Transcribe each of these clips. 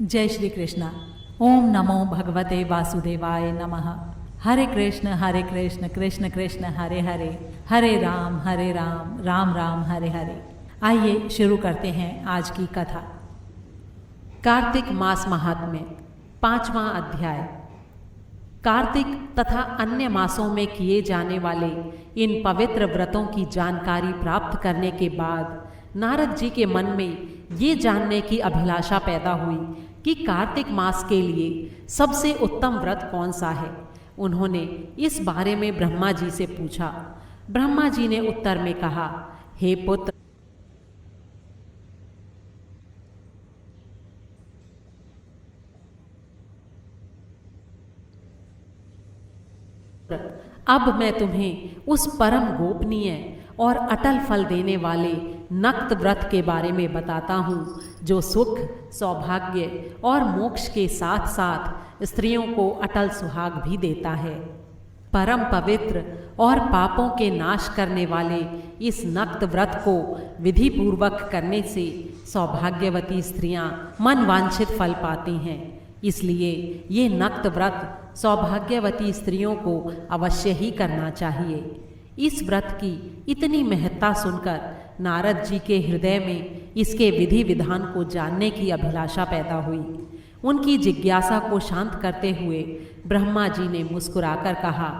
जय श्री कृष्णा। ओम नमो भगवते वासुदेवाय नमः। हरे कृष्ण कृष्ण कृष्ण हरे हरे, हरे राम राम राम हरे हरे। आइए शुरू करते हैं आज की कथा। कार्तिक मास महात्म्य, 5वां अध्याय। कार्तिक तथा अन्य मासों में किए जाने वाले इन पवित्र व्रतों की जानकारी प्राप्त करने के बाद नारद जी के मन में ये जानने की अभिलाषा पैदा हुई कि कार्तिक मास के लिए सबसे उत्तम व्रत कौन सा है। उन्होंने इस बारे में ब्रह्मा जी से पूछा। ब्रह्मा जी ने उत्तर में कहा, हे पुत्र, अब मैं तुम्हें उस परम गोपनीय और अटल फल देने वाले नक्त व्रत के बारे में बताता हूँ, जो सुख, सौभाग्य और मोक्ष के साथ साथ स्त्रियों को अटल सुहाग भी देता है। परम पवित्र और पापों के नाश करने वाले इस नक्त व्रत को विधि पूर्वक करने से सौभाग्यवती स्त्रियां मनवांछित फल पाती हैं। इसलिए ये नक्त व्रत सौभाग्यवती स्त्रियों को अवश्य ही करना चाहिए। इस व्रत की इतनी महत्ता सुनकर नारद जी के हृदय में इसके विधि विधान को जानने की अभिलाषा पैदा हुई। उनकी जिज्ञासा को शांत करते हुए ब्रह्मा जी ने मुस्कुराकर कहा,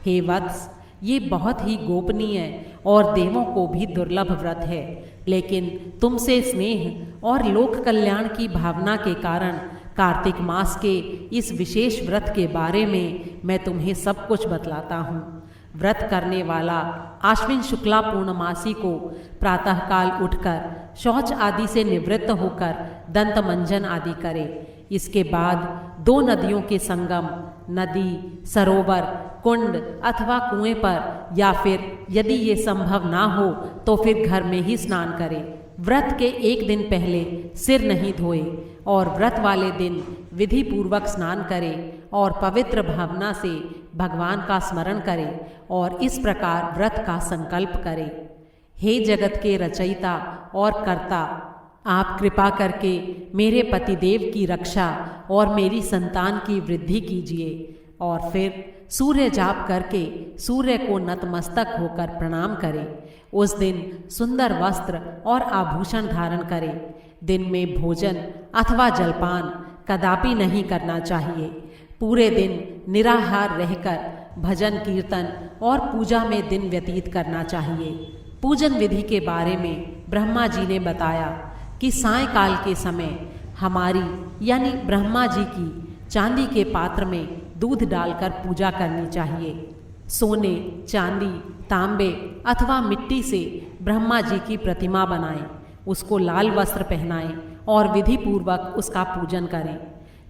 हे वत्स, ये बहुत ही गोपनीय और देवों को भी दुर्लभ व्रत है, लेकिन तुमसे स्नेह और लोक कल्याण की भावना के कारण कार्तिक मास के इस विशेष व्रत के बारे में मैं तुम्हें सब कुछ बतलाता हूँ। व्रत करने वाला आश्विन शुक्ला पूर्णमासी को प्रातःकाल उठकर शौच आदि से निवृत्त होकर दंत मंजन आदि करे। इसके बाद 2 नदियों के संगम, नदी, सरोवर, कुंड अथवा कुएं पर, या फिर यदि ये संभव ना हो तो फिर घर में ही स्नान करे। व्रत के एक दिन पहले सिर नहीं धोए और व्रत वाले दिन विधि पूर्वक स्नान करे और पवित्र भावना से भगवान का स्मरण करे और इस प्रकार व्रत का संकल्प करे। हे जगत के रचयिता और कर्ता, आप कृपा करके मेरे पतिदेव की रक्षा और मेरी संतान की वृद्धि कीजिए। और फिर सूर्य जाप करके सूर्य को नतमस्तक होकर प्रणाम करें। उस दिन सुंदर वस्त्र और आभूषण धारण करें। दिन में भोजन अथवा जलपान कदापि नहीं करना चाहिए। पूरे दिन निराहार रहकर भजन कीर्तन और पूजा में दिन व्यतीत करना चाहिए। पूजन विधि के बारे में ब्रह्मा जी ने बताया कि सायंकाल के समय हमारी यानी ब्रह्मा जी की चांदी के पात्र में दूध डालकर पूजा करनी चाहिए। सोने, चांदी, तांबे अथवा मिट्टी से ब्रह्मा जी की प्रतिमा बनाएं, उसको लाल वस्त्र पहनाएं और विधि पूर्वक उसका पूजन करें।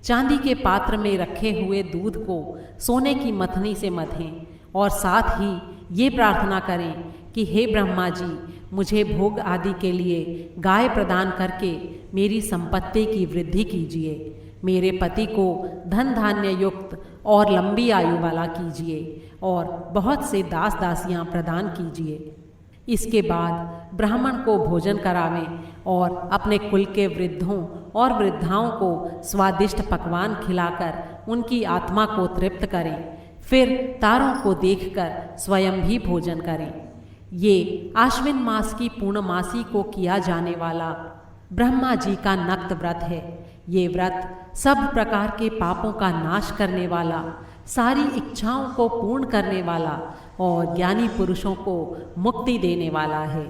चांदी के पात्र में रखे हुए दूध को सोने की मथनी से मथें और साथ ही ये प्रार्थना करें कि हे ब्रह्मा जी, मुझे भोग आदि के लिए गाय प्रदान करके मेरी संपत्ति की वृद्धि कीजिए। मेरे पति को धन धान्य युक्त और लंबी आयु वाला कीजिए और बहुत से दास दासियां प्रदान कीजिए। इसके बाद ब्राह्मण को भोजन करावें और अपने कुल के वृद्धों और वृद्धाओं को स्वादिष्ट पकवान खिलाकर उनकी आत्मा को तृप्त करें। फिर तारों को देखकर स्वयं भी भोजन करें। ये आश्विन मास की पूर्णमासी को किया जाने वाला ब्रह्मा जी का नक्त व्रत है। ये व्रत सब प्रकार के पापों का नाश करने वाला, सारी इच्छाओं को पूर्ण करने वाला और ज्ञानी पुरुषों को मुक्ति देने वाला है।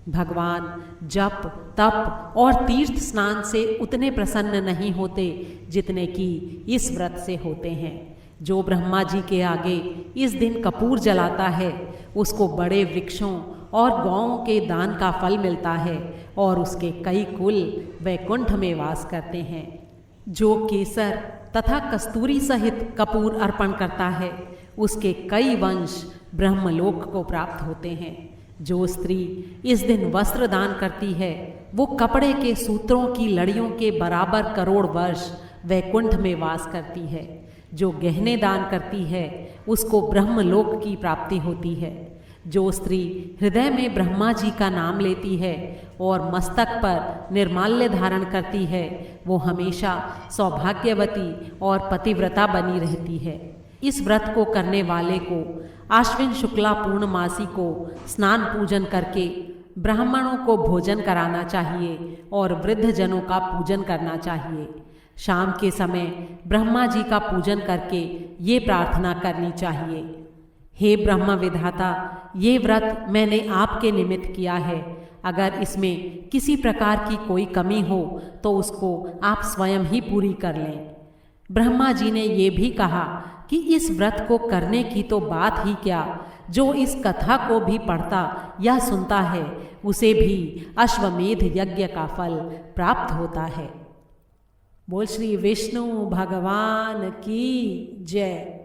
भगवान जप, तप और तीर्थ स्नान से उतने प्रसन्न नहीं होते जितने कि इस व्रत से होते हैं। जो ब्रह्मा जी के आगे इस दिन कपूर जलाता है, उसको बड़े वृक्षों और गौओं के दान का फल मिलता है और उसके कई कुल वैकुंठ में वास करते हैं। जो केसर तथा कस्तूरी सहित कपूर अर्पण करता है, उसके कई वंश ब्रह्मलोक को प्राप्त होते हैं। जो स्त्री इस दिन वस्त्र दान करती है, वो कपड़े के सूत्रों की लड़ियों के बराबर करोड़ वर्ष वैकुंठ में वास करती है। जो गहने दान करती है, उसको ब्रह्मलोक की प्राप्ति होती है। जो स्त्री हृदय में ब्रह्मा जी का नाम लेती है और मस्तक पर निर्माल्य धारण करती है, वो हमेशा सौभाग्यवती और पतिव्रता बनी रहती है। इस व्रत को करने वाले को आश्विन शुक्ला पूर्णमासी को स्नान पूजन करके ब्राह्मणों को भोजन कराना चाहिए और वृद्ध जनों का पूजन करना चाहिए। शाम के समय ब्रह्मा जी का पूजन करके ये प्रार्थना करनी चाहिए, हे ब्रह्म विधाता, ये व्रत मैंने आपके निमित्त किया है। अगर इसमें किसी प्रकार की कोई कमी हो तो उसको आप स्वयं ही पूरी कर लें। ब्रह्मा जी ने ये भी कहा कि इस व्रत को करने की तो बात ही क्या, जो इस कथा को भी पढ़ता या सुनता है उसे भी अश्वमेध यज्ञ का फल प्राप्त होता है। बोल श्री विष्णु भगवान की जय।